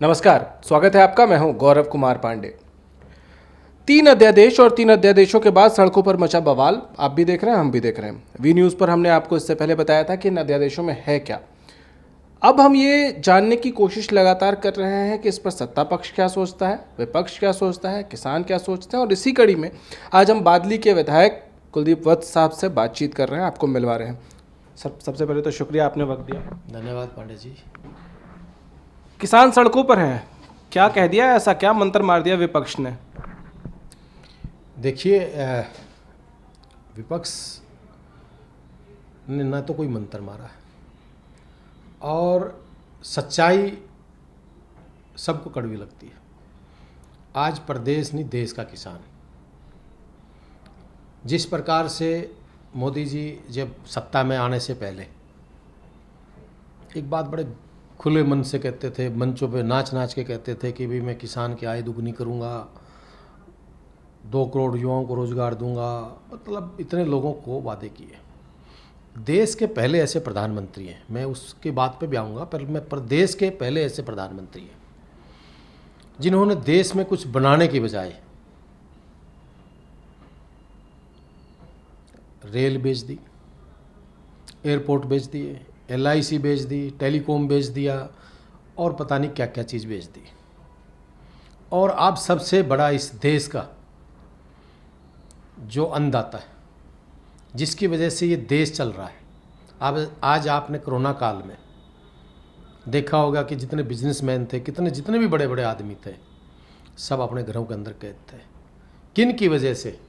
नमस्कार, स्वागत है आपका। मैं हूं गौरव कुमार पांडे। 3 अध्यादेश और 3 अध्यादेशों के बाद सड़कों पर मचा बवाल। आप भी देख रहे हैं, हम भी देख रहे हैं। वी न्यूज़ पर हमने आपको इससे पहले बताया था कि इन अध्यादेशों में है क्या। अब हम ये जानने की कोशिश लगातार कर रहे हैं कि इस पर सत्ता पक्ष क्या सोचता है, विपक्ष क्या सोचता है, किसान क्या सोचते हैं। और इसी कड़ी में आज हम बादली के विधायक कुलदीप वत्स साहब से बातचीत कर रहे हैं, आपको मिलवा रहे हैं। सबसे पहले तो शुक्रिया, आपने वक्त दिया। धन्यवाद पांडे जी। किसान सड़कों पर हैं, क्या कह दिया, ऐसा क्या मंत्र मार दिया विपक्ष ने? देखिए, विपक्ष ने ना तो कोई मंत्र मारा है और सच्चाई सबको कड़वी लगती है। आज प्रदेश नहीं, देश का किसान जिस प्रकार से मोदी जी जब सत्ता में आने से पहले एक बात बड़े खुले मन से कहते थे, मंचों पे नाच नाच के कहते थे कि भाई मैं किसान की आय दुगनी करूंगा, 2 करोड़ युवाओं को रोजगार दूंगा। मतलब इतने लोगों को वादे किए। देश के पहले ऐसे प्रधानमंत्री हैं, मैं उसके बात पे भी आऊँगा, पर मैं प्रदेश के पहले ऐसे प्रधानमंत्री हैं जिन्होंने देश में कुछ बनाने की बजाय रेल बेच दी, एयरपोर्ट बेच दिए, LIC बेच दी, टेलीकॉम बेच दिया और पता नहीं क्या क्या चीज़ बेच दी। और अब सबसे बड़ा इस देश का जो अन्नदाता है, जिसकी वजह से ये देश चल रहा है। अब आज आपने कोरोना काल में देखा होगा कि जितने बिजनेसमैन थे, जितने भी बड़े बड़े आदमी थे, सब अपने घरों के अंदर कैद थे। किन की वजह से?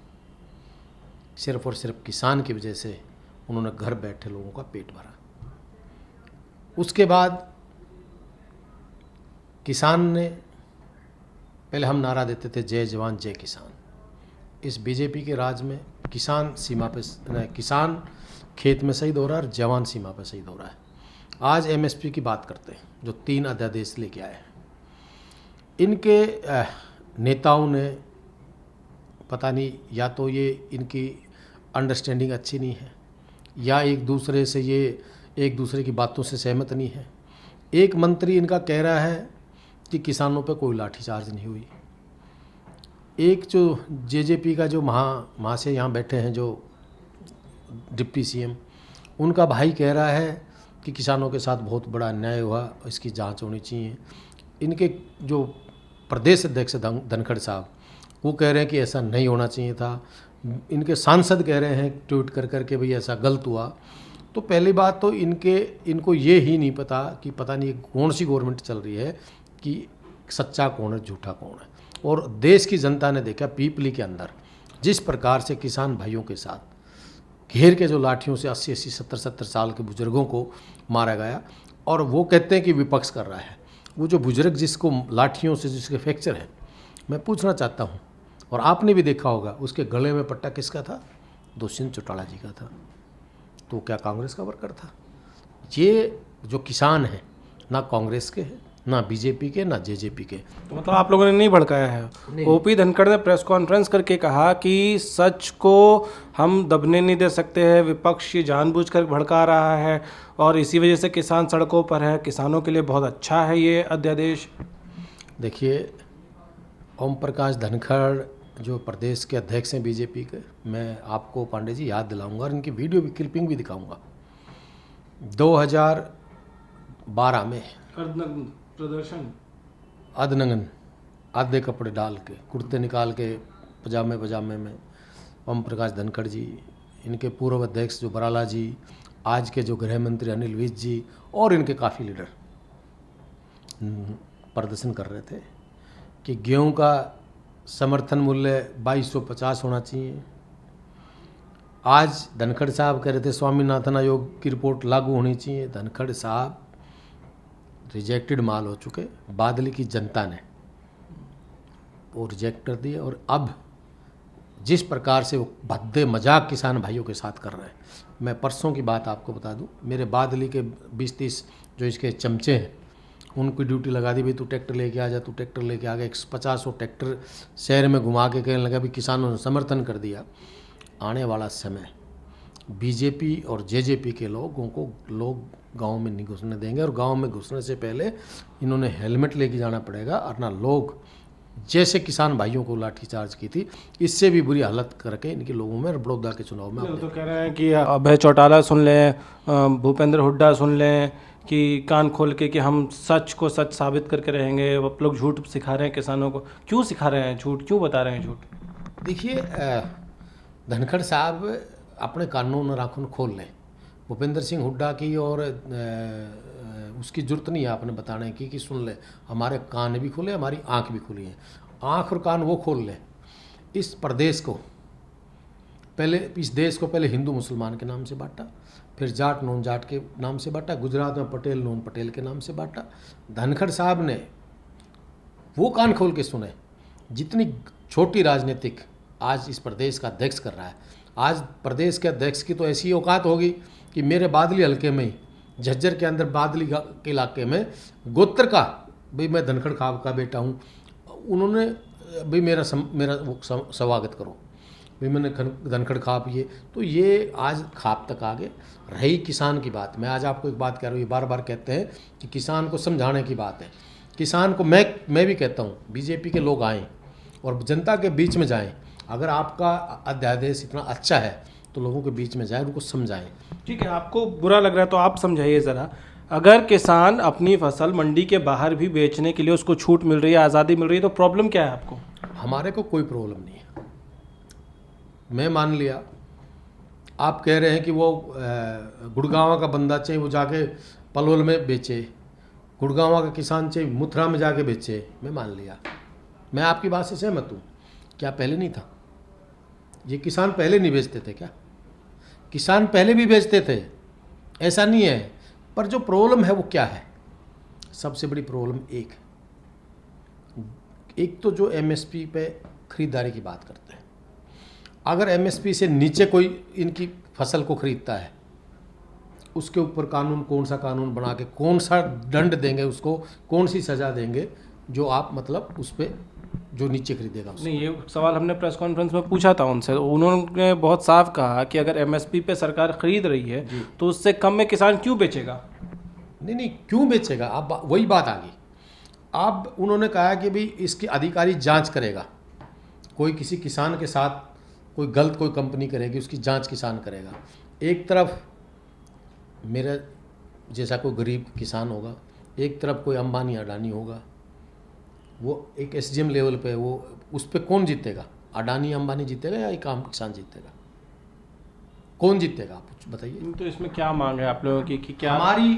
सिर्फ और सिर्फ किसान की वजह से उन्होंने घर बैठे लोगों का पेट भरा। उसके बाद किसान ने, पहले हम नारा देते थे जय जवान जय किसान। इस बीजेपी के राज में किसान सीमा पे, किसान खेत में शहीद हो रहा है और जवान सीमा पे शहीद हो रहा है। आज MSP की बात करते हैं, जो 3 अध्यादेश लेके आए हैं। इनके नेताओं ने पता नहीं, या तो ये इनकी अंडरस्टैंडिंग अच्छी नहीं है, या एक दूसरे की बातों से सहमत नहीं है। एक मंत्री इनका कह रहा है कि किसानों पे कोई लाठीचार्ज नहीं हुई। एक जो JJP का जो महाशय यहाँ बैठे हैं, जो डिप्टी CM, उनका भाई कह रहा है कि किसानों के साथ बहुत बड़ा अन्याय हुआ, इसकी जांच होनी चाहिए। इनके जो प्रदेश अध्यक्ष धनखड़ साहब, वो कह रहे हैं कि ऐसा नहीं होना चाहिए था। इनके सांसद कह रहे हैं ट्वीट कर करके भाई ऐसा गलत हुआ। तो पहली बात तो इनको ये ही नहीं पता कि पता नहीं कौन सी गवर्नमेंट चल रही है, कि सच्चा कौन है झूठा कौन है। और देश की जनता ने देखा पीपली के अंदर जिस प्रकार से किसान भाइयों के साथ घेर के जो लाठियों से 80-80, 70-70 साल के बुजुर्गों को मारा गया। और वो कहते हैं कि विपक्ष कर रहा है। वो जो बुजुर्ग जिसको लाठियों से जिसके फ्रैक्चर है, मैं पूछना चाहता हूँ, और आपने भी देखा होगा, उसके गले में पट्टा किसका था? दुष्यंत चौटाला जी का था। तो क्या कांग्रेस का वर्कर था? ये जो किसान हैं, ना कांग्रेस के हैं, ना BJP के, ना JJP के। तो मतलब आप लोगों ने नहीं भड़काया है? OP धनखड़ ने प्रेस कॉन्फ्रेंस करके कहा कि सच को हम दबने नहीं दे सकते हैं, विपक्ष ये जानबूझकर भड़का रहा है और इसी वजह से किसान सड़कों पर है। किसानों के लिए बहुत अच्छा है ये अध्यादेश। देखिए, ओम प्रकाश धनखड़ जो प्रदेश के अध्यक्ष हैं BJP के, मैं आपको पांडे जी याद दिलाऊंगा और इनकी वीडियो भी क्लिपिंग भी दिखाऊंगा। 2012 में प्रदर्शन अधनंगन, आधे कपड़े डाल के, कुर्ते निकाल के, पजामे में ओम प्रकाश धनखड़ जी, इनके पूर्व अध्यक्ष जो बराला जी, आज के जो गृह मंत्री अनिल विज जी और इनके काफ़ी लीडर प्रदर्शन कर रहे थे कि गेहूं का समर्थन मूल्य 2250 होना चाहिए। आज धनखड़ साहब कह रहे थे स्वामीनाथन आयोग की रिपोर्ट लागू होनी चाहिए। धनखड़ साहब रिजेक्टेड माल हो चुके, बादली की जनता ने वो रिजेक्ट कर दिए। और अब जिस प्रकार से वो भद्दे मजाक किसान भाइयों के साथ कर रहे हैं, मैं परसों की बात आपको बता दूं, मेरे बादली के 20-30 जो इसके चमचे हैं, उनकी ड्यूटी लगा दी, भाई तू ट्रैक्टर लेके आ जा, तू ट्रैक्टर लेके आ गया। 50 ट्रैक्टर शहर में घुमा के कहने लगा भी किसानों ने समर्थन कर दिया। आने वाला समय बीजेपी और जेजेपी के लोगों को लोग गांव में नहीं घुसने देंगे, और गांव में घुसने से पहले इन्होंने हेलमेट लेके जाना पड़ेगा, वरना लोग जैसे किसान भाइयों को लाठीचार्ज की थी इससे भी बुरी हालत करके इनके लोगों में बड़ौदा के चुनाव में तो कह रहे हैं कि अभय चौटाला सुन लें, भूपेंद्र हुड्डा सुन लें कि कान खोल के कि हम सच को सच साबित करके रहेंगे। आप लोग झूठ सिखा रहे हैं किसानों को, क्यों सिखा रहे हैं झूठ, क्यों बता रहे हैं झूठ? देखिए, धनखड़ साहब अपने कानून और आँखों खोल लें। भूपेंद्र सिंह हुड्डा की और उसकी जरूरत नहीं है आपने बताने की कि सुन ले, हमारे कान भी खुले, हमारी आँख भी खुली है। आँख और कान वो खोल लें। इस प्रदेश को पहले, इस देश को पहले हिंदू मुसलमान के नाम से बांटा, फिर जाट नॉन जाट के नाम से बांटा, गुजरात में पटेल नॉन पटेल के नाम से बांटा। धनखड़ साहब ने वो कान खोल के सुने। जितनी छोटी राजनीतिक आज इस प्रदेश का अध्यक्ष कर रहा है, आज प्रदेश के अध्यक्ष की तो ऐसी औकात होगी कि मेरे बादली हल्के में ही, झज्जर के अंदर बादली के इलाके में गोत्र का भाई मैं धनखड़ साहब का बेटा हूँ, उन्होंने भाई मेरा स्वागत करो, भाई मैंने धनखड़ खाप ये आज खाप तक आ गए। रही किसान की बात, मैं आज आपको एक बात कह रहा हूँ, ये बार बार कहते हैं कि किसान को समझाने की बात है। किसान को मैं भी कहता हूँ बीजेपी के लोग आएँ और जनता के बीच में जाएं। अगर आपका अध्यादेश इतना अच्छा है तो लोगों के बीच में जाए, उनको समझाएं। ठीक है, आपको बुरा लग रहा है तो आप समझाइए ज़रा। अगर किसान अपनी फसल मंडी के बाहर भी बेचने के लिए उसको छूट मिल रही है, आज़ादी मिल रही है, तो प्रॉब्लम क्या है आपको? हमारे को कोई प्रॉब्लम नहीं है। मैं मान लिया आप कह रहे हैं कि वो गुड़गांव का बंदा चाहिए वो जाके पलवल में बेचे, गुड़गांव का किसान चाहिए मथुरा में जाके बेचे, मैं मान लिया, मैं आपकी बात से सहमत हूँ। क्या पहले नहीं था? ये किसान पहले नहीं बेचते थे क्या? किसान पहले भी बेचते थे, ऐसा नहीं है। पर जो प्रॉब्लम है वो क्या है? सबसे बड़ी प्रॉब्लम एक तो जो एमएसपी पे खरीदारी की बात करते हैं, अगर एमएसपी से नीचे कोई इनकी फसल को खरीदता है, उसके ऊपर कानून, कौन सा कानून बना के कौन सा दंड देंगे उसको, कौन सी सज़ा देंगे, जो आप मतलब उस पर जो नीचे खरीदेगा उसको। नहीं, ये सवाल हमने प्रेस कॉन्फ्रेंस में पूछा था उनसे, उन्होंने बहुत साफ कहा कि अगर एमएसपी पे सरकार खरीद रही है तो उससे कम में किसान क्यों बेचेगा? नहीं, क्यों बेचेगा? अब वही बात आ गई। अब उन्होंने कहा कि भाई इसकी अधिकारी जांच करेगा, कोई किसी किसान के साथ कोई गलत कोई कंपनी करेगी उसकी जांच किसान करेगा। एक तरफ मेरा जैसा कोई गरीब किसान होगा, एक तरफ कोई अंबानी अडानी होगा, वो एक एसडीएम लेवल पे, वो उस पर कौन जीतेगा? अडानी अंबानी जीतेगा या एक आम किसान जीतेगा? कौन जीतेगा आप बताइए। तो इसमें क्या मांग है आप लोगों की कि क्या?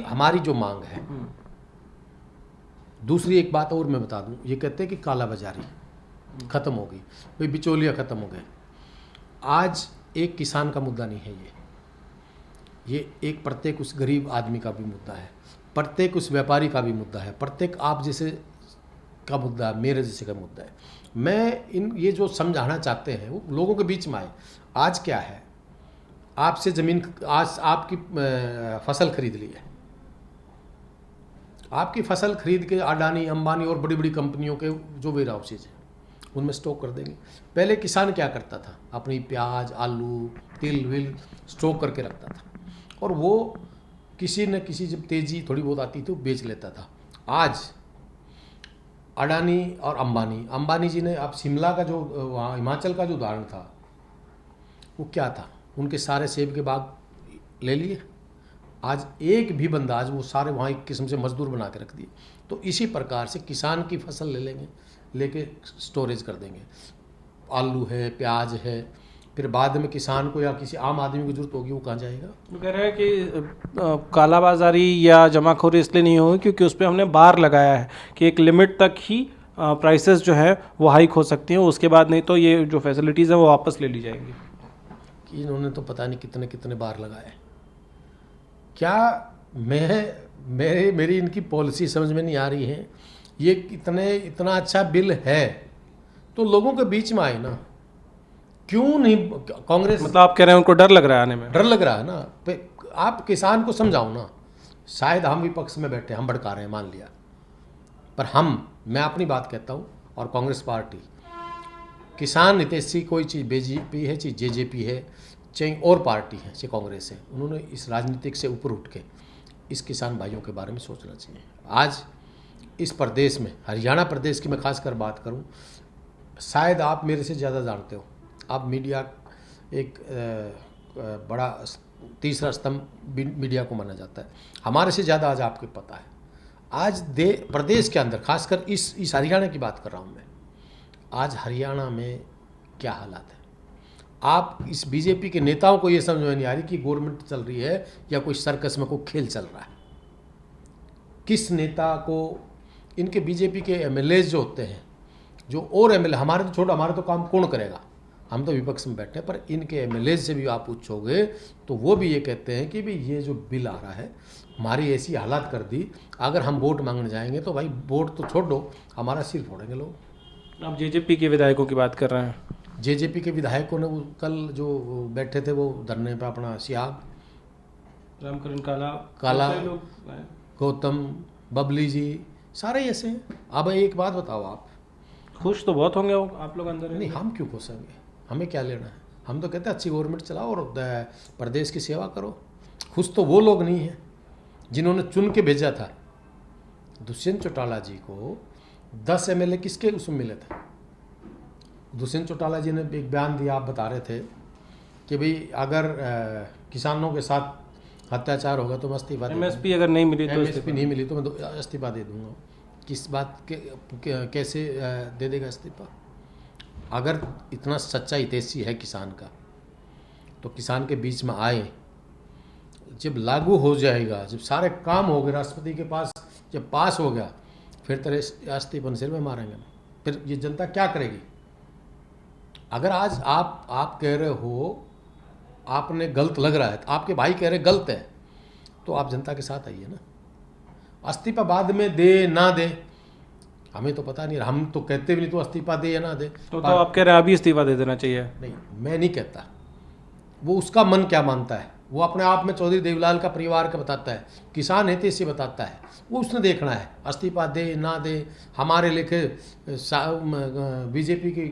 हमारी जो मांग है, दूसरी एक बात और मैं बता दूं, ये कहते हैं कि काला बाजारी खत्म हो गई, भाई बिचौलिया खत्म हो गए। आज एक किसान का मुद्दा नहीं है ये एक प्रत्येक उस गरीब आदमी का भी मुद्दा है, प्रत्येक उस व्यापारी का भी मुद्दा है, प्रत्येक आप जैसे का मुद्दा है, मेरे जैसे का मुद्दा है। मैं ये जो समझाना चाहते हैं वो लोगों के बीच में आए। आज क्या है, आपसे ज़मीन, आज आपकी फसल खरीद ली है, आपकी फसल खरीद के अडानी अंबानी और बड़ी बड़ी कंपनियों के जो वेयर हाउसेज हैं उनमें स्टॉक कर देंगे। पहले किसान क्या करता था? अपनी प्याज, आलू, तिल विल स्टॉक करके रखता था, और वो किसी न किसी जब तेज़ी थोड़ी बहुत आती थी वो बेच लेता था। आज अडानी और अंबानी जी ने, आप शिमला का जो वहाँ हिमाचल का जो उदाहरण था, वो क्या था? उनके सारे सेब के बाग ले लिए। आज एक भी बंदा, आज वो सारे वहाँ एक किस्म से मजदूर बना के रख दिए। तो इसी प्रकार से किसान की फसल ले लेंगे, लेके स्टोरेज कर देंगे। आलू है, प्याज है, फिर बाद में किसान को या किसी आम आदमी की जरूरत होगी, वो कहाँ जाएगा? वो कह रहे हैं कि कालाबाजारी या जमाखोरी इसलिए नहीं होगी क्योंकि उस पर हमने बार लगाया है कि एक लिमिट तक ही प्राइसेस जो है वो हाइक हो सकती हैं, उसके बाद नहीं तो ये जो फैसिलिटीज़ हैं वो वापस ले ली जाएंगी। कि इन्होंने तो पता नहीं कितने कितने बार लगाए। क्या मेरी इनकी पॉलिसी समझ में नहीं आ रही है। ये इतना अच्छा बिल है तो लोगों के बीच में आए ना, क्यों नहीं? कांग्रेस, मतलब आप कह रहे हैं उनको डर लग रहा है आने में? डर लग रहा है ना। आप किसान को समझाओ ना। शायद हम विपक्ष में बैठे, हम भड़का रहे हैं, मान लिया, पर मैं अपनी बात कहता हूँ, और कांग्रेस पार्टी, किसान हितैषी कोई चीज़ बीजेपी है, चाहे जेजेपी है, चाहे और पार्टी है, चाहे कांग्रेस है, उन्होंने इस राजनीतिक से ऊपर उठ के इस किसान भाइयों के बारे में सोचना चाहिए। आज इस प्रदेश में, हरियाणा प्रदेश की मैं खासकर बात करूं, शायद आप मेरे से ज़्यादा जानते हो, आप मीडिया एक बड़ा तीसरा स्तंभ मीडिया को माना जाता है, हमारे से ज़्यादा आज आपको पता है। आज प्रदेश के अंदर, खासकर इस हरियाणा की बात कर रहा हूँ मैं, आज हरियाणा में क्या हालात है। आप इस बीजेपी के नेताओं को ये समझ में नहीं आ रही कि गवर्नमेंट चल रही है या कोई सर्कस में कोई खेल चल रहा है। किस नेता को, इनके बीजेपी के एमएलए जो होते हैं, जो और एमएलए, हमारे तो छोड़ो, हमारे तो काम कौन करेगा, हम तो विपक्ष में बैठे हैं, पर इनके एमएलए से भी आप पूछोगे तो वो भी ये कहते हैं कि भाई ये जो बिल आ रहा है हमारी ऐसी हालात कर दी, अगर हम वोट मांगने जाएंगे तो भाई वोट तो छोड़ दो, हमारा सिर फोड़ेंगे लोग। आप जेजेपी के विधायकों की बात कर रहे हैं। जेजेपी के विधायकों ने कल जो बैठे थे वो धरने पे, अपना सियाब, रामकरण काला, गौतम, बबली जी, सारे ऐसे हैं। अब एक बात बताओ, आप खुश तो बहुत होंगे आप लोग अंदर। नहीं, हम क्यों खुश होंगे, हमें क्या लेना है, हम तो कहते हैं अच्छी गवर्नमेंट चलाओ और प्रदेश की सेवा करो। खुश तो वो लोग नहीं हैं जिन्होंने चुन के भेजा था। दुष्यंत चौटाला जी को 10 एमएलए किसके उसमें मिले थे। दुष्यंत चौटाला जी ने एक बयान दिया, आप बता रहे थे कि भाई अगर किसानों के साथ अत्याचार होगा तो मैं इस्तीफा, एमएसपी अगर नहीं मिली तो एमएसपी नहीं मिली तो मैं इस्तीफा दे दूंगा। किस बात के कैसे दे देगा इस्तीफा। अगर इतना सच्चा हितैषी है किसान का तो किसान के बीच में आए, जब लागू हो जाएगा, जब सारे काम हो गए, राष्ट्रपति के पास जब पास हो गया, फिर तेरे इस्तीफा सिर में मारेंगे, फिर ये जनता क्या करेगी। अगर आज आप कह रहे हो आपने गलत लग रहा है, आपके भाई कह रहे गलत है, तो आप जनता के साथ आइए ना। इस्तीफा बाद में दे ना दे हमें तो पता नहीं, हम तो कहते भी नहीं तो इस्तीफा दे या ना दे। तो आप कह रहे हैं अभी इस्तीफा दे देना चाहिए। नहीं, मैं नहीं कहता, वो उसका मन क्या मानता है, वो अपने आप में चौधरी देवीलाल का परिवार का बताता है, किसान है से बताता है, वो उसने देखना है इस्तीफा दे ना दे। हमारे लेखे बीजेपी की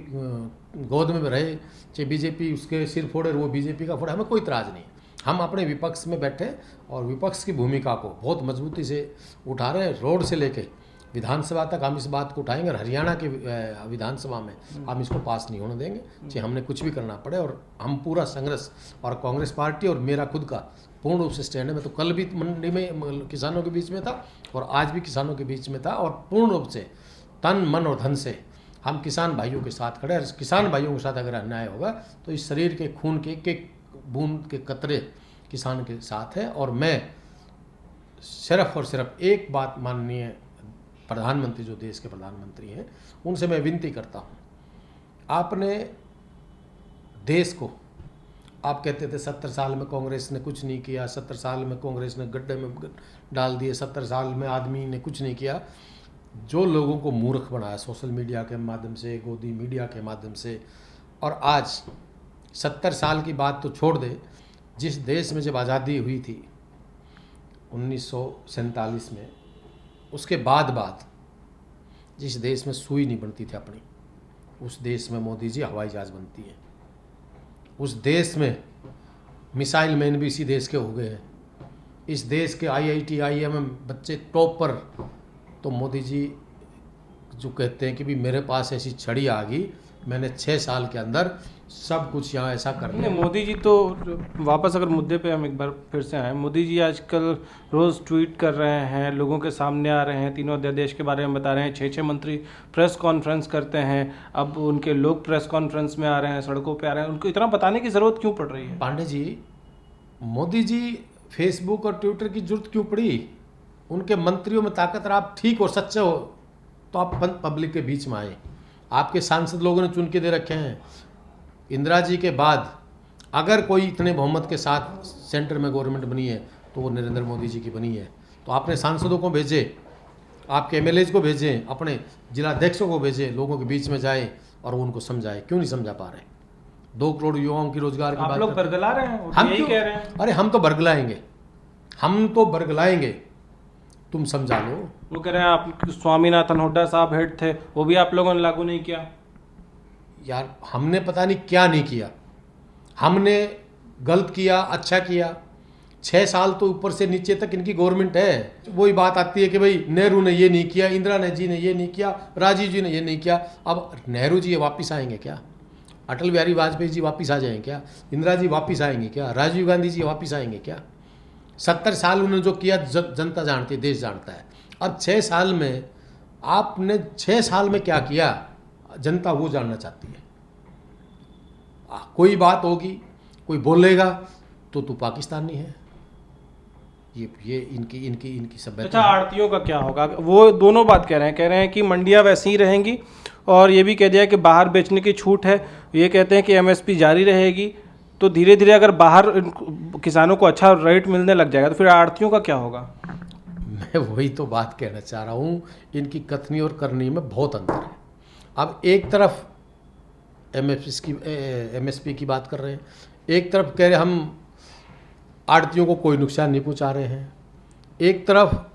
गोद में रहे, चाहे बीजेपी उसके सिर फोड़े, वो बीजेपी का फोड़े, हमें कोई इतराज़ नहीं। हम अपने विपक्ष में बैठे और विपक्ष की भूमिका को बहुत मजबूती से उठा रहे हैं। रोड से लेके विधानसभा तक हम इस बात को उठाएंगे और हरियाणा के विधानसभा में हम इसको पास नहीं होने देंगे, चाहे हमने कुछ भी करना पड़े। और हम पूरा संघर्ष, और कांग्रेस पार्टी और मेरा खुद का पूर्ण रूप से स्टैंड है। मैं तो कल भी मंडी में किसानों के बीच में था और आज भी किसानों के बीच में था, और पूर्ण रूप से तन मन और धन से हम किसान भाइयों के साथ खड़े हैं। किसान भाइयों के साथ अगर अन्याय होगा तो इस शरीर के खून के एक बूंद के कतरे किसान के साथ है। और मैं सिर्फ और सिर्फ एक बात, माननीय प्रधानमंत्री जो देश के प्रधानमंत्री हैं, उनसे मैं विनती करता हूं, आपने देश को, आप कहते थे 70 साल में कांग्रेस ने कुछ नहीं किया, 70 साल में कांग्रेस ने गड्ढे में डाल दिए, 70 साल में आदमी ने कुछ नहीं किया। जो लोगों को मूर्ख बनाया सोशल मीडिया के माध्यम से, गोदी मीडिया के माध्यम से, और आज 70 साल की बात तो छोड़ दे, जिस देश में जब आज़ादी हुई थी 1947 में, उसके बाद जिस देश में सुई नहीं बनती थी अपनी, उस देश में मोदी जी हवाई जहाज़ बनती है। उस देश में मिसाइल मैन भी इसी देश के हो गए हैं। इस देश के IIT IIM बच्चे टॉप पर, तो मोदी जी जो कहते हैं कि भी मेरे पास ऐसी छड़ी आ गई, मैंने 6 साल के अंदर सब कुछ यहाँ ऐसा कर लिया। मोदी जी तो, वापस अगर मुद्दे पे हम एक बार फिर से आए, मोदी जी आजकल रोज़ ट्वीट कर रहे हैं, लोगों के सामने आ रहे हैं, तीनों अध्यादेश के बारे में बता रहे हैं, 6 मंत्री प्रेस कॉन्फ्रेंस करते हैं, अब उनके लोग प्रेस कॉन्फ्रेंस में आ रहे हैं, सड़कों पे आ रहे हैं, उनको इतना बताने की ज़रूरत क्यों पड़ रही है? पांडे जी, मोदी जी फेसबुक और ट्विटर की जरूरत क्यों पड़ी? उनके मंत्रियों में ताकत, और आप ठीक और सच्चे हो तो आप पब्लिक के बीच में आए। आपके सांसद लोगों ने चुन के दे रखे हैं। इंदिरा जी के बाद अगर कोई इतने बहुमत के साथ सेंटर में गवर्नमेंट बनी है तो वो नरेंद्र मोदी जी की बनी है। तो आपने सांसदों को भेजे, आपके MLAs को भेजें, अपने जिलाध्यक्षों को भेजें, लोगों के बीच में जाए और उनको समझाए। क्यों नहीं समझा पा रहे? 2 करोड़ युवाओं की रोजगार की बात, आप लोग बरगला रहे हैं, हम यही क्यों कह रहे हैं। अरे हम तो बरगलाएंगे, हम तो बरगलाएंगे, तुम समझा लो। वो कह रहे हैं आप स्वामीनाथन हुड्डा साहब हेड थे, वो भी आप लोगों ने लागू नहीं किया। यार हमने पता नहीं क्या नहीं किया। हमने गलत किया, अच्छा किया। 6 साल तो ऊपर से नीचे तक इनकी गवर्नमेंट है। वही बात आती है कि भाई नेहरू ने ये नहीं किया, इंदिरा जी ने ये नहीं किया, राजीव जी ने ये नहीं किया। अब नेहरू जी ये वापस आएंगे क्या? अटल बिहारी वाजपेयी जी वापस आ जाएंगे क्या? इंदिरा जी वापस आएंगे क्या? राजीव गांधी जी वापस आएंगे क्या? 70 साल उन्होंने जो किया जनता जानती है, देश जानता है। अब 6 साल में आपने 6 साल में क्या किया, जनता वो जानना चाहती है। कोई बात होगी, कोई बोलेगा तो तू पाकिस्तानी है। ये इनकी सभ्यता। अच्छा, आड़तियों का क्या होगा? वो दोनों बात कह रहे हैं कि मंडियां वैसी ही रहेंगी, और ये भी कह दिया कि बाहर बेचने की छूट है। ये कहते हैं कि एमएसपी जारी रहेगी। तो धीरे धीरे अगर बाहर किसानों को अच्छा रेट मिलने लग जाएगा तो फिर आड़तियों का क्या होगा? मैं वही तो बात कहना चाह रहा हूँ, इनकी कथनी और करनी में बहुत अंतर है। अब एक तरफ एमएसपी की बात कर रहे हैं, एक तरफ कह रहे हम आड़तियों को कोई नुकसान नहीं पहुंचा रहे हैं, एक तरफ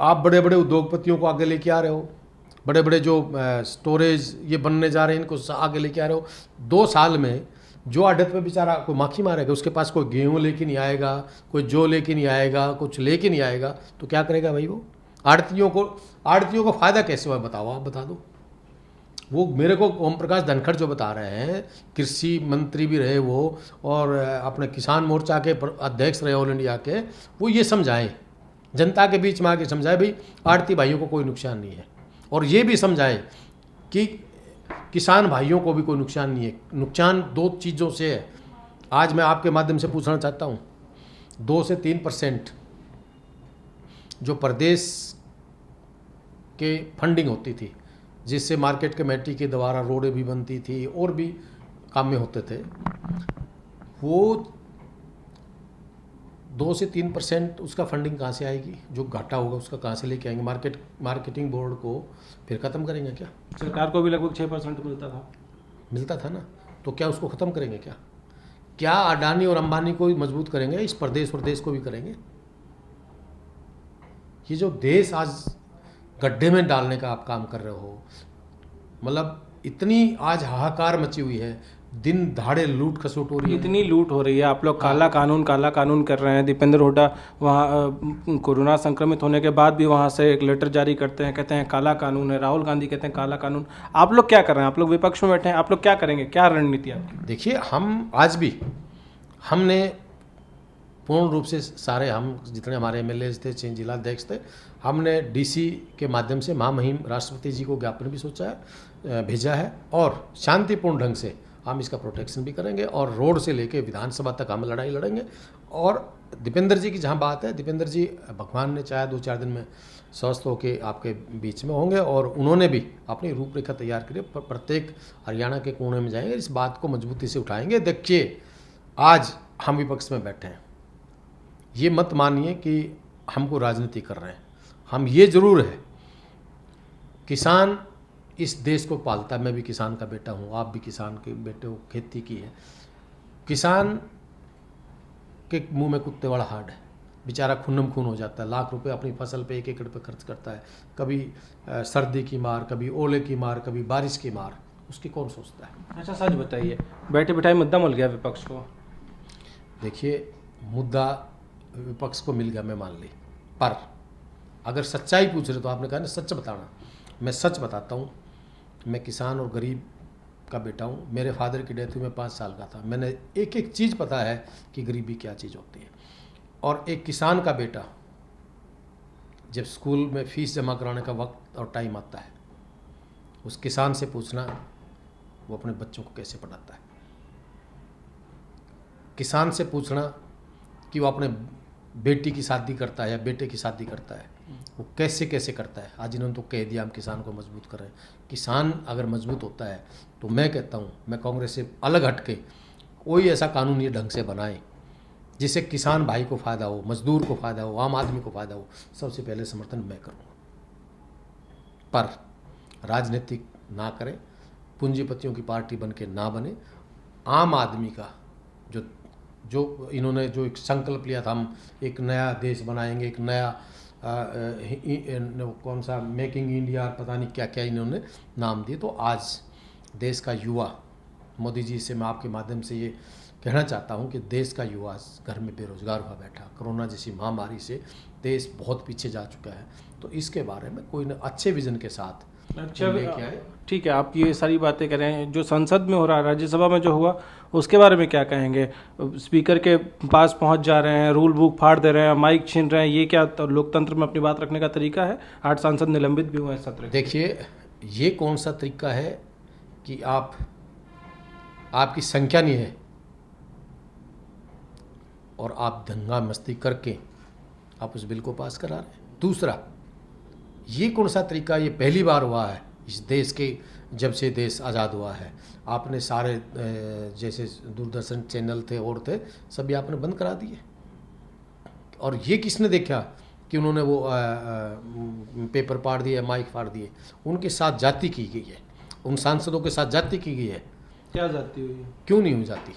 आप बड़े बड़े उद्योगपतियों को आगे लेके आ रहे हो, बड़े बड़े जो स्टोरेज ये बनने जा रहे हैं इनको आगे लेके आ रहे हो। 2 साल में जो आड़त पे बेचारा कोई माखी मारेगा, उसके पास कोई गेहूँ लेके नहीं आएगा, कोई जौ लेके नहीं आएगा, कुछ लेके नहीं आएगा, तो क्या करेगा भाई वो? आड़तियों को फ़ायदा कैसे हुआ बताओ, आप बता दो। वो मेरे को ओम प्रकाश धनखड़ जो बता रहे हैं, कृषि मंत्री भी रहे वो, और अपने किसान मोर्चा के अध्यक्ष रहे ऑल इंडिया के, वो ये समझाएं, जनता के बीच में आके समझाएं भाई आड़ती भाइयों को कोई नुकसान नहीं है, और ये भी समझाएं कि किसान भाइयों को भी कोई नुकसान नहीं है। नुकसान 2 चीज़ों से है। आज मैं आपके माध्यम से पूछना चाहता हूँ, 2 से 3% जो प्रदेश के फंडिंग होती थी, जिससे मार्केट कमेटी के द्वारा रोडें भी बनती थी और भी काम में होते थे, वो 2 से 3% उसका फंडिंग कहाँ से आएगी? जो घाटा होगा उसका कहाँ से लेके आएंगे? मार्केटिंग बोर्ड को फिर ख़त्म करेंगे क्या? सरकार को भी लगभग 6% मिलता था ना, तो क्या उसको ख़त्म करेंगे क्या? क्या अडानी और अंबानी को मजबूत करेंगे? इस प्रदेश को भी करेंगे? ये जो देश आज गड्ढे में डालने का आप काम कर रहे हो, मतलब इतनी आज हाहाकार मची हुई है, दिन दहाड़े लूट खसोट हो रही है, इतनी लूट हो रही है। आप लोग काला कानून कर रहे हैं। दीपेंद्र हुड्डा वहाँ कोरोना संक्रमित होने के बाद भी वहाँ से एक लेटर जारी करते हैं, कहते हैं काला कानून है। राहुल गांधी कहते हैं काला कानून। आप लोग क्या कर रहे हैं? आप लोग विपक्ष में बैठे हैं, आप लोग क्या करेंगे? क्या रणनीति आपकी? देखिए, हम आज भी हमने पूर्ण रूप से सारे, हम जितने हमारे एमएलए थे, 6 जिलाध्यक्ष थे, हमने डीसी के माध्यम से महामहिम राष्ट्रपति जी को ज्ञापन भी भेजा है, और शांतिपूर्ण ढंग से हम इसका प्रोटेक्शन भी करेंगे, और रोड से लेके विधानसभा तक हम लड़ाई लड़ेंगे। और दीपेंद्र जी की जहाँ बात है, दीपेंद्र जी भगवान ने चाहे 2-4 दिन में स्वस्थ होके आपके बीच में होंगे, और उन्होंने भी अपनी रूपरेखा तैयार करी, प्रत्येक हरियाणा के कोने में जाएंगे, इस बात को मजबूती से उठाएंगे। देखिए, आज हम विपक्ष में बैठे हैं, ये मत मानिए कि हमको राजनीति कर रहे हैं। हम ये जरूर है, किसान इस देश को पालता है। मैं भी किसान का बेटा हूँ, आप भी किसान के बेटे हो, खेती की है। किसान के मुंह में कुत्ते वाला हार्ड है, बेचारा खूनम खून हो जाता है। लाख रुपए अपनी फसल पे 1 एकड़ पे खर्च करता है, कभी सर्दी की मार, कभी ओले की मार, कभी बारिश की मार, उसकी कौन सोचता है? अच्छा, सच बताइए, बैठे बिठाए मुद्दा मिल गया विपक्ष को। देखिए, मुद्दा विपक्ष को मिल गया, मैं मान ली, पर अगर सच्चाई पूछ रहे तो आपने कहा ना सच बताना, मैं सच बताता हूँ। मैं किसान और गरीब का बेटा हूँ। मेरे फादर की डेथ हुई, मैं 5 साल का था। मैंने एक एक चीज़ पता है कि गरीबी क्या चीज़ होती है। और एक किसान का बेटा जब स्कूल में फीस जमा कराने का वक्त और टाइम आता है, उस किसान से पूछना वो अपने बच्चों को कैसे पढ़ाता है। किसान से पूछना कि वो अपने बेटी की शादी करता है या बेटे की शादी करता है, वो कैसे कैसे करता है। आज इन्होंने तो कह दिया हम किसान को मजबूत कर रहे हैं। किसान अगर मजबूत होता है तो मैं कहता हूँ, मैं कांग्रेस से अलग हट के कोई ऐसा कानून ये ढंग से बनाए जिससे किसान भाई को फ़ायदा हो, मजदूर को फ़ायदा हो, आम आदमी को फ़ायदा हो, सबसे पहले समर्थन मैं करूँगा। पर राजनीतिक ना करें, पूंजीपतियों की पार्टी बन के ना बने। आम आदमी का जो इन्होंने जो एक संकल्प लिया था, हम एक नया देश बनाएंगे, एक नया कौन सा मेकिंग इंडिया, पता नहीं क्या क्या इन्होंने नाम दिए। तो आज देश का युवा, मोदी जी से मैं आपके माध्यम से ये कहना चाहता हूं कि देश का युवा घर में बेरोजगार हुआ बैठा, कोरोना जैसी महामारी से देश बहुत पीछे जा चुका है, तो इसके बारे में कोई न अच्छे विजन के साथ लेके आए। ठीक है, आप ये सारी बातें कर रहे हैं, जो संसद में हो रहा है, राज्यसभा में जो हुआ उसके बारे में क्या कहेंगे? स्पीकर के पास पहुंच जा रहे हैं, रूल बुक फाड़ दे रहे हैं, माइक छीन रहे हैं, ये क्या लोकतंत्र में अपनी बात रखने का तरीका है? 8 सांसद निलंबित भी हुए हैं सत्र। देखिए, ये कौन सा तरीका है कि आपकी संख्या नहीं है और आप दंगा मस्ती करके आप उस बिल को पास करा रहे हैं। दूसरा, ये कौन सा तरीका, ये पहली बार हुआ है इस देश के, जब से देश आज़ाद हुआ है। आपने सारे जैसे दूरदर्शन चैनल थे और थे, सभी आपने बंद करा दिए। और ये किसने देखा कि उन्होंने वो पेपर फाड़ दिए, माइक फाड़ दिए? उनके साथ जाति की गई है, उन सांसदों के साथ जाति की गई है। क्या जाती हुई है? क्यों नहीं हुई जाती?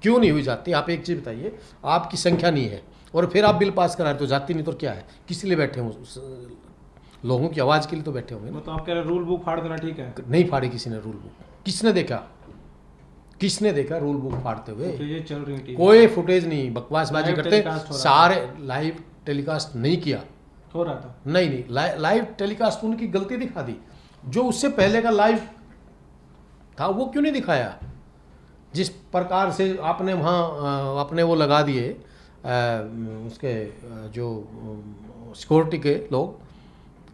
क्यों नहीं हुई जाती? आप एक चीज़ बताइए, आपकी संख्या नहीं है और फिर आप बिल पास करा रहे, तो जाति नहीं तो क्या है? किस लिए बैठे हों? लोगों की आवाज़ के लिए तो बैठे होंगे ना। तो आप कह रहे हैं रूल बुक फाड़ देना ठीक है? नहीं फाड़ी किसी ने रूल बुक। किसने देखा रूल बुक फाड़ते हुए? तो ये चल रही है, कोई फुटेज नहीं, बकवासबाजी लाइव करते, टेलीकास्ट हो रहा सारे लाइव टेलीकास्ट नहीं किया। हो रहा था। नहीं, लाइव टेलीकास्ट उनकी गलती दिखा दी। जो उससे पहले का लाइव था वो क्यों नहीं दिखाया? जिस प्रकार से आपने वहाँ अपने वो लगा दिए उसके जो सिक्योरिटी के लोग,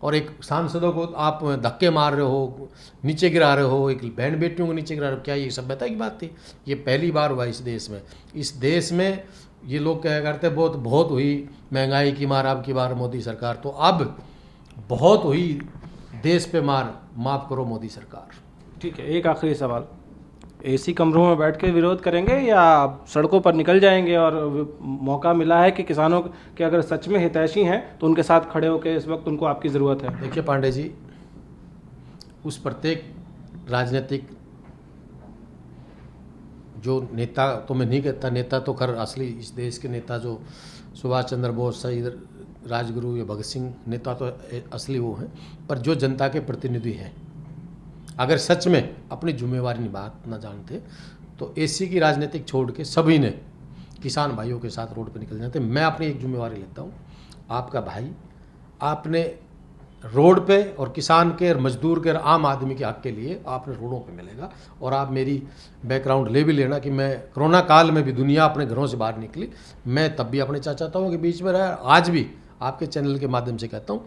और एक सांसदों को आप धक्के मार रहे हो, नीचे गिरा रहे हो, एक बहन बेटियों को नीचे गिरा रहे हो, क्या ये सभ्यता की बात थी? ये पहली बार हुआ इस देश में। इस देश में ये लोग क्या करते, बहुत हुई महंगाई की मार अब की बार मोदी सरकार, तो अब बहुत हुई देश पे मार, माफ़ करो मोदी सरकार। ठीक है, एक आखिरी सवाल, एसी कमरों में बैठ के विरोध करेंगे या सड़कों पर निकल जाएंगे? और मौका मिला है कि किसानों के अगर सच में हितैषी हैं तो उनके साथ खड़े होकर इस वक्त उनको आपकी ज़रूरत है। देखिए पांडे जी, उस प्रत्येक राजनीतिक जो नेता, तो मैं नहीं कहता नेता, तो खैर असली इस देश के नेता जो सुभाष चंद्र बोस, शहीद राजगुरु या भगत सिंह, नेता तो असली वो हैं, पर जो जनता के प्रतिनिधि हैं, अगर सच में अपनी जिम्मेवारी निभाना जानते तो एसी की राजनीतिक छोड़ के सभी ने किसान भाइयों के साथ रोड पर निकल जाते। मैं अपनी एक जिम्मेवारी लेता हूँ, आपका भाई, आपने रोड पे और किसान के और मजदूर के और आम आदमी के हक के लिए आपने रोडों पे मिलेगा। और आप मेरी बैकग्राउंड ले भी लेना कि मैं कोरोना काल में भी दुनिया अपने घरों से बाहर निकली, मैं तब भी अपने चाचाताओं के बीच में रहा, आज भी आपके चैनल के माध्यम से कहता हूँ,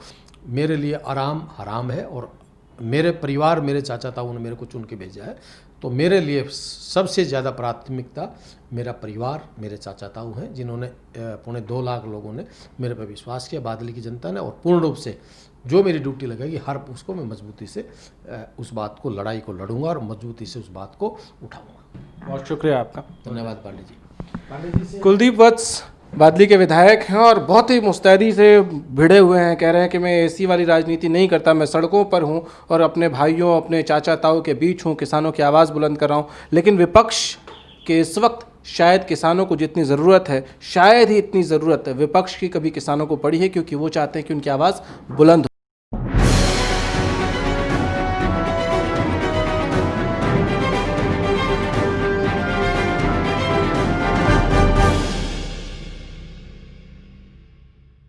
मेरे लिए आराम हराम है और मेरे परिवार, मेरे चाचा ताऊ ने मेरे को चुन के भेजा है, तो मेरे लिए सबसे ज़्यादा प्राथमिकता मेरा परिवार, मेरे चाचा ताऊ हैं, जिन्होंने 2.25 लाख लोगों ने मेरे पर विश्वास किया, बादली की जनता ने, और पूर्ण रूप से जो मेरी ड्यूटी लगेगी हर उसको मैं मजबूती से उस बात को, लड़ाई को लड़ूंगा और मजबूती से उस बात को उठाऊंगा। बहुत शुक्रिया आपका। धन्यवाद पांडे जी। कुलदीप वत्स बादली के विधायक हैं और बहुत ही मुस्तैदी से भिड़े हुए हैं, कह रहे हैं कि मैं एसी वाली राजनीति नहीं करता, मैं सड़कों पर हूं और अपने भाइयों, अपने चाचा ताऊ के बीच हूं, किसानों की आवाज़ बुलंद कर रहा हूं। लेकिन विपक्ष के इस वक्त शायद किसानों को जितनी ज़रूरत है, शायद ही इतनी ज़रूरत है विपक्ष की कभी किसानों को पड़ी है, क्योंकि वो चाहते हैं कि उनकी आवाज़ बुलंद हो।